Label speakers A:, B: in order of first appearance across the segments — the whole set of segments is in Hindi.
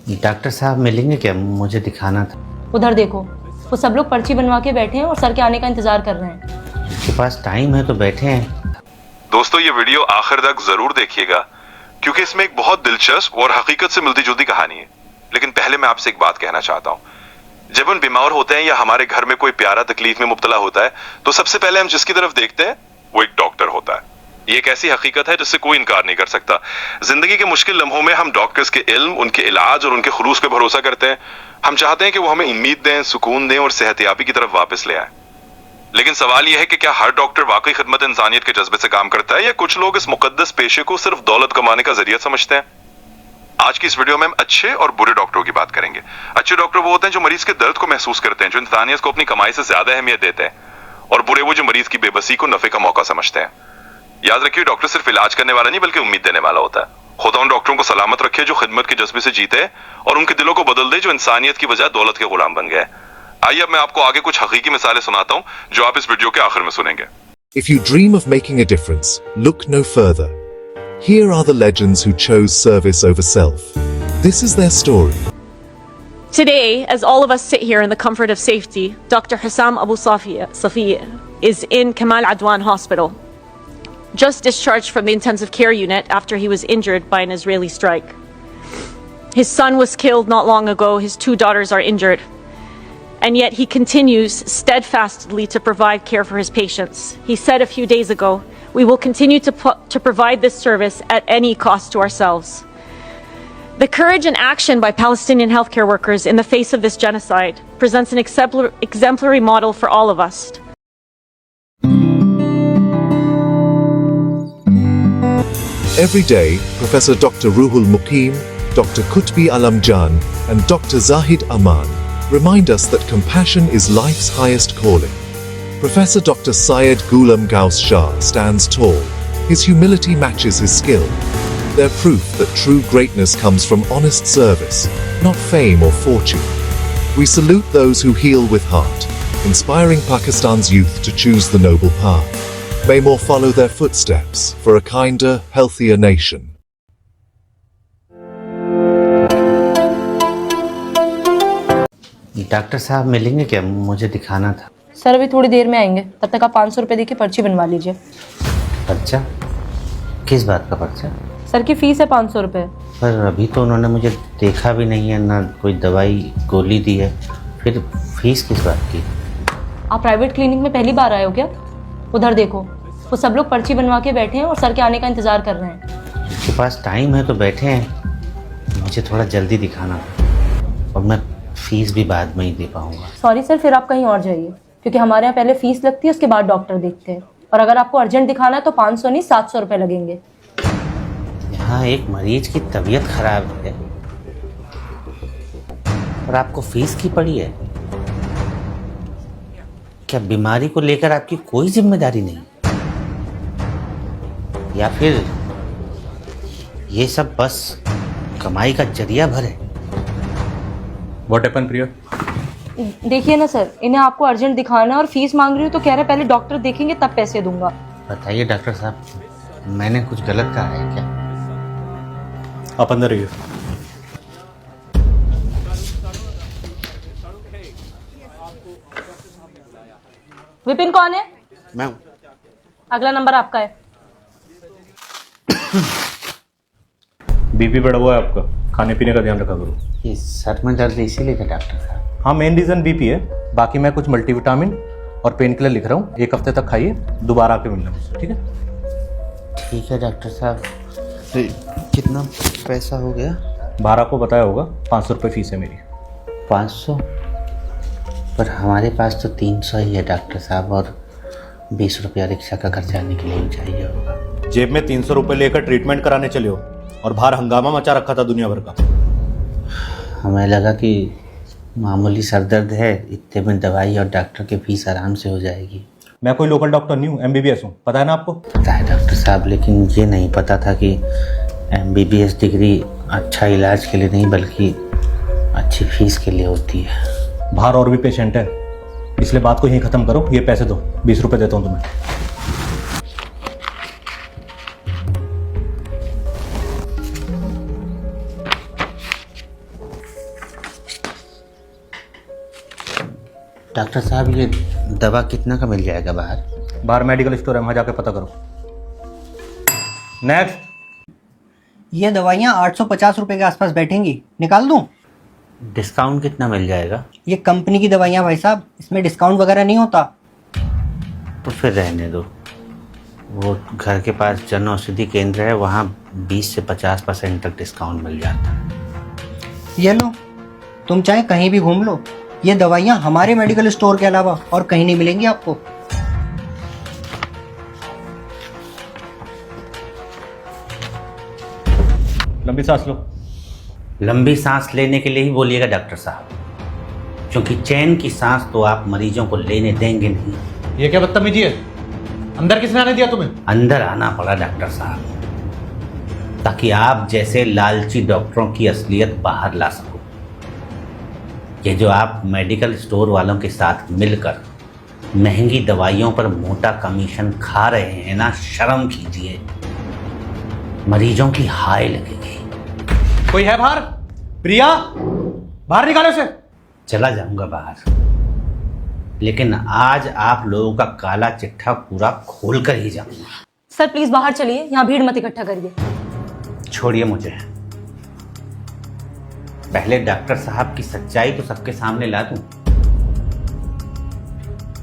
A: डॉक्टर साहब मिलेंगे क्या? मुझे दिखाना था।
B: उधर देखो, वो सब लोग पर्ची बनवा के बैठे हैं और सर के आने का इंतजार कर रहे हैं।
A: उनके पास टाइम है तो बैठे हैं।
C: दोस्तों, ये वीडियो आखिर तक जरूर देखिएगा क्योंकि इसमें एक बहुत दिलचस्प और हकीकत से मिलती जुलती कहानी है। लेकिन पहले मैं आपसे एक बात कहना चाहता हूँ। जब हम बीमार होते हैं या हमारे घर में कोई प्यारा तकलीफ में मुब्तला होता है तो सबसे पहले हम जिसकी तरफ देखते हैं वो एक डॉक्टर होता है। ये एक ऐसी हकीकत है जिससे कोई इनकार नहीं कर सकता। जिंदगी के मुश्किल लम्हों में हम डॉक्टर्स के इल्म, उनके इलाज और उनके खुलूस पे भरोसा करते हैं। हम चाहते हैं कि वो हमें उम्मीद दें, सुकून दें और सेहतयाबी की तरफ वापस ले आए। लेकिन सवाल यह है कि क्या हर डॉक्टर वाकई खिदमत इंसानियत के जज्बे से काम करता है या कुछ लोग इस मुकद्दस पेशे को सिर्फ दौलत कमाने का जरिया समझते हैं। आज की इस वीडियो में हम अच्छे और बुरे डॉक्टरों की बात करेंगे। अच्छे डॉक्टर वो होते हैं जो मरीज के दर्द को महसूस करते हैं, जो इंसानियत को अपनी कमाई से ज्यादा अहमियत देते हैं। और बुरे वो जो मरीज की बेबसी को नफे का मौका समझते हैं। याद रखिए, डॉक्टर सिर्फ इलाज करने वाला नहीं बल्कि उम्मीद देने वाला होता है। खुदा उन डॉक्टरों को सलामत रखे जो खिदमत के जज्बे से जीते और उनके दिलों को बदल दे जो इंसानियत की बजाय दौलत के गुलाम बन गए। आइए अब मैं आपको आगे कुछ हकीकी मिसालें सुनाता हूं जो आप इस वीडियो के आखिर में सुनेंगे।
D: If you dream of making a difference, look no further. Here are the legends who chose service over self. This is their story.
E: Today, as all of us sit here in the comfort of safety, Dr. Hussam Abu Safiya is in Kamal Adwan Hospital, just discharged from the intensive care unit after he was injured by an Israeli strike. His son was killed not long ago, his 2 daughters are injured, and yet he continues steadfastly to provide care for his patients. He said a few days ago, "We will continue to provide this service at any cost to ourselves." The courage and action by Palestinian healthcare workers in the face of this genocide presents an exemplary model for all of us.
D: Every day, Professor Dr. Ruhul Muqeem, Dr. Qutbi Alamjan, and Dr. Zahid Aman remind us that compassion is life's highest calling. Professor Dr. Syed Ghulam Ghaus Shah stands tall. His humility matches his skill. They're proof that true greatness comes from honest service, not fame or fortune. We salute those who heal with heart, inspiring Pakistan's youth to choose the noble path. May more follow their footsteps for a kinder, healthier nation.
A: Doctor साहब मिलेंगे क्या? मुझे दिखाना था।
B: सर अभी थोड़ी देर में आएंगे, तब तक आप 500 रुपये देके पर्ची बनवा लीजिए।
A: पर्चा? किस बात का पर्चा?
B: सर की फीस है 500 रुपये।
A: पर अभी तो उन्होंने मुझे देखा भी नहीं है, ना कोई दवाई गोली दी है, फिर फीस किस बात की?
B: आप प्राइवेट क्लिनिक में पहली बार आए हो क्या? उधर देखो, वो सब लोग पर्ची बनवा के बैठे हैं और सर के आने का इंतजार कर रहे हैं।
A: उनके पास टाइम है तो बैठे हैं। मुझे थोड़ा जल्दी दिखाना और मैं फीस भी बाद में ही दे पाऊंगा।
B: सॉरी सर, फिर आप कहीं और जाइए, क्योंकि हमारे यहाँ पहले फीस लगती है, उसके बाद डॉक्टर देखते हैं। और अगर आपको अर्जेंट दिखाना है तो 500 नहीं 700 रुपये लगेंगे।
A: यहाँ एक मरीज की तबीयत खराब है और आपको फीस की पड़ी है। क्या बीमारी को लेकर आपकी कोई जिम्मेदारी नहीं? या फिर ये सब बस कमाई का जरिया भर है?
F: What happened, प्रिया?
B: देखिए ना सर, इन्हें आपको अर्जेंट दिखाना है और फीस मांग रही हूँ तो कह रहे पहले डॉक्टर देखेंगे तब पैसे दूंगा।
A: बताइए डॉक्टर साहब, मैंने कुछ गलत कहा है क्या?
F: आप अंदर रहिए।
B: विपिन कौन है?
A: मैं हूँ।
B: अगला नंबर आपका है।
F: बीपी बढ़ा हुआ है आपका, खाने पीने का ध्यान रखा करो।
A: ये सर में दर्द इसीलिए था डॉक्टर साहब?
F: हाँ, मेन रीज़न बीपी है। बाकी मैं कुछ मल्टीविटामिन और पेन किलर लिख रहा हूँ, 1 हफ्ते तक खाइए, दोबारा आके मिलना मुझसे, ठीक है?
A: ठीक है डॉक्टर साहब। तो कितना पैसा हो गया?
F: 12 को बताया होगा, 500 रुपये फीस है मेरी।
A: 500? पर हमारे पास तो 300 ही है डॉक्टर साहब, और 20 रुपया रिक्शा का खर्चा निकले ही चाहिए होगा।
F: जेब में 300 रुपये लेकर ट्रीटमेंट कराने चले हो और बाहर हंगामा मचा रखा था दुनिया भर का।
A: हमें लगा कि मामूली सर दर्द है, इतने में दवाई और डॉक्टर की फीस आराम से हो जाएगी।
F: मैं कोई लोकल डॉक्टर नहीं हूँ, MBBS हूँ, पता है ना आपको?
A: पता है डॉक्टर साहब, लेकिन ये नहीं पता था कि MBBS डिग्री अच्छा इलाज के लिए नहीं बल्कि अच्छी फीस के लिए होती है।
F: बाहर और भी पेशेंट है, इसलिए बात को यहीं ख़त्म करो। ये पैसे दो, 20 रुपये देता हूँ तुम्हें।
A: डॉक्टर साहब ये दवा कितना का मिल जाएगा बाहर?
F: बाहर मेडिकल स्टोर है, वहाँ जाके पता करो। नेक्स्ट।
G: ये दवाइयाँ 850 रुपए के आसपास बैठेंगी, निकाल दूं?
A: डिस्काउंट कितना मिल जाएगा?
G: ये कंपनी की दवाइयाँ भाई साहब, इसमें डिस्काउंट वगैरह नहीं होता।
A: तो फिर रहने दो। वो घर के पास जन औषधि केंद्र है, वहाँ 20 से 50% तक डिस्काउंट मिल जाता है।
G: ये लो, तुम चाहे कहीं भी घूम लो, ये दवाइयाँ हमारे मेडिकल स्टोर के अलावा और कहीं नहीं मिलेंगी आपको।
F: लंबी सांस लो।
A: लंबी सांस लेने के लिए ही बोलिएगा डॉक्टर साहब, क्योंकि चैन की सांस तो आप मरीजों को लेने देंगे नहीं।
F: ये क्या बदतमीजी है? अंदर किसने आने दिया तुम्हें?
A: अंदर आना पड़ा डॉक्टर साहब, ताकि आप जैसे लालची डॉक्टरों की असलियत बाहर ला सको। ये जो आप मेडिकल स्टोर वालों के साथ मिलकर महंगी दवाइयों पर मोटा कमीशन खा रहे हैं ना, शर्म कीजिए, मरीजों की हाय लगेगी।
F: कोई है बाहर? प्रिया, बाहर निकालो इसे।
A: चला जाऊंगा बाहर, लेकिन आज आप लोगों का काला चिट्ठा पूरा खोल कर ही जाऊंगा।
B: सर प्लीज बाहर चलिए, यहाँ भीड़ मत इकट्ठा करिए।
A: छोड़िए मुझे, पहले डॉक्टर साहब की सच्चाई तो सबके सामने ला दूं।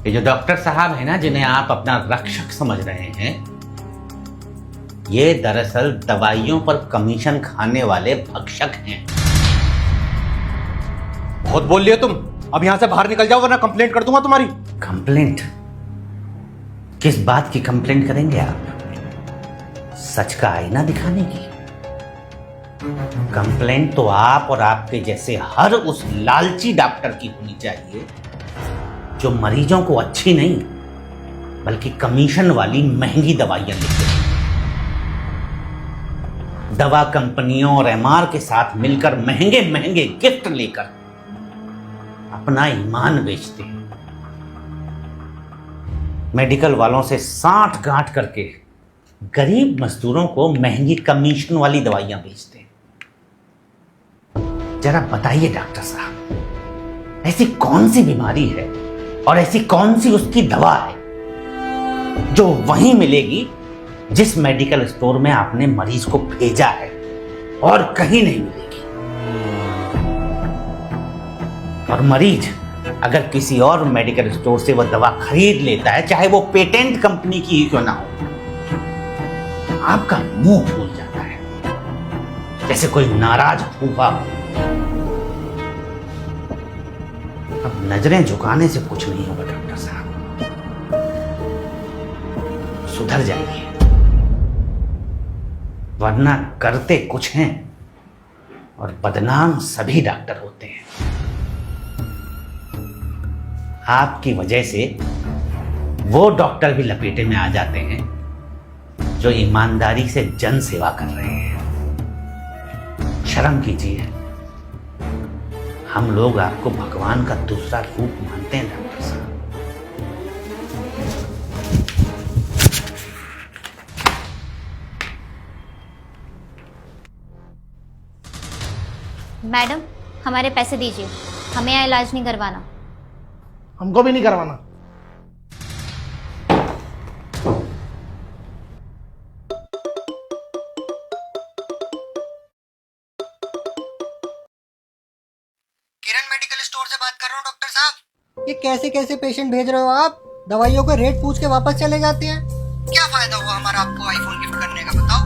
A: ये जो डॉक्टर साहब है ना, जिन्हें आप अपना रक्षक समझ रहे हैं, ये दरअसल दवाइयों पर कमीशन खाने वाले भक्षक हैं।
F: बहुत बोल लिया तुम, अब यहां से बाहर निकल जाओ वरना कंप्लेंट कर दूंगा तुम्हारी।
A: कंप्लेंट? किस बात की कंप्लेंट करेंगे आप? सच का आईना दिखाने की? कंप्लेंट तो आप और आपके जैसे हर उस लालची डॉक्टर की होनी चाहिए जो मरीजों को अच्छी नहीं बल्कि कमीशन वाली महंगी दवाइयां लिखते हैं। दवा कंपनियों और एमआर के साथ मिलकर महंगे महंगे गिफ्ट लेकर अपना ईमान बेचते हैं। मेडिकल वालों से साठ गांठ करके गरीब मजदूरों को महंगी कमीशन वाली दवाइयां बेचते हैं। जरा बताइए डॉक्टर साहब, ऐसी कौन सी बीमारी है और ऐसी कौन सी उसकी दवा है जो वहीं मिलेगी जिस मेडिकल स्टोर में आपने मरीज को भेजा है और कहीं नहीं मिलेगी? और मरीज अगर किसी और मेडिकल स्टोर से वह दवा खरीद लेता है, चाहे वो पेटेंट कंपनी की ही क्यों ना हो, आपका मुंह फूल जाता है जैसे कोई नाराज फूफा हो। अब नजरें झुकाने से कुछ नहीं होगा डॉक्टर साहब, सुधर जाइए, वरना करते कुछ हैं और बदनाम सभी डॉक्टर होते हैं। आपकी वजह से वो डॉक्टर भी लपेटे में आ जाते हैं जो ईमानदारी से जन सेवा कर रहे हैं। शर्म कीजिए, हम लोग आपको भगवान का दूसरा रूप मानते हैं डॉक्टर साहब।
H: मैडम, हमारे पैसे दीजिए, हमें यहाँ इलाज नहीं करवाना।
I: हमको भी नहीं करवाना।
G: किरण मेडिकल स्टोर से बात कर रहा हूँ डॉक्टर साहब। ये कैसे कैसे पेशेंट भेज रहे हो आप? दवाइयों का रेट पूछ के वापस चले जाते हैं। क्या फायदा हुआ हमारा आपको आईफोन गिफ्ट करने का, बताओ?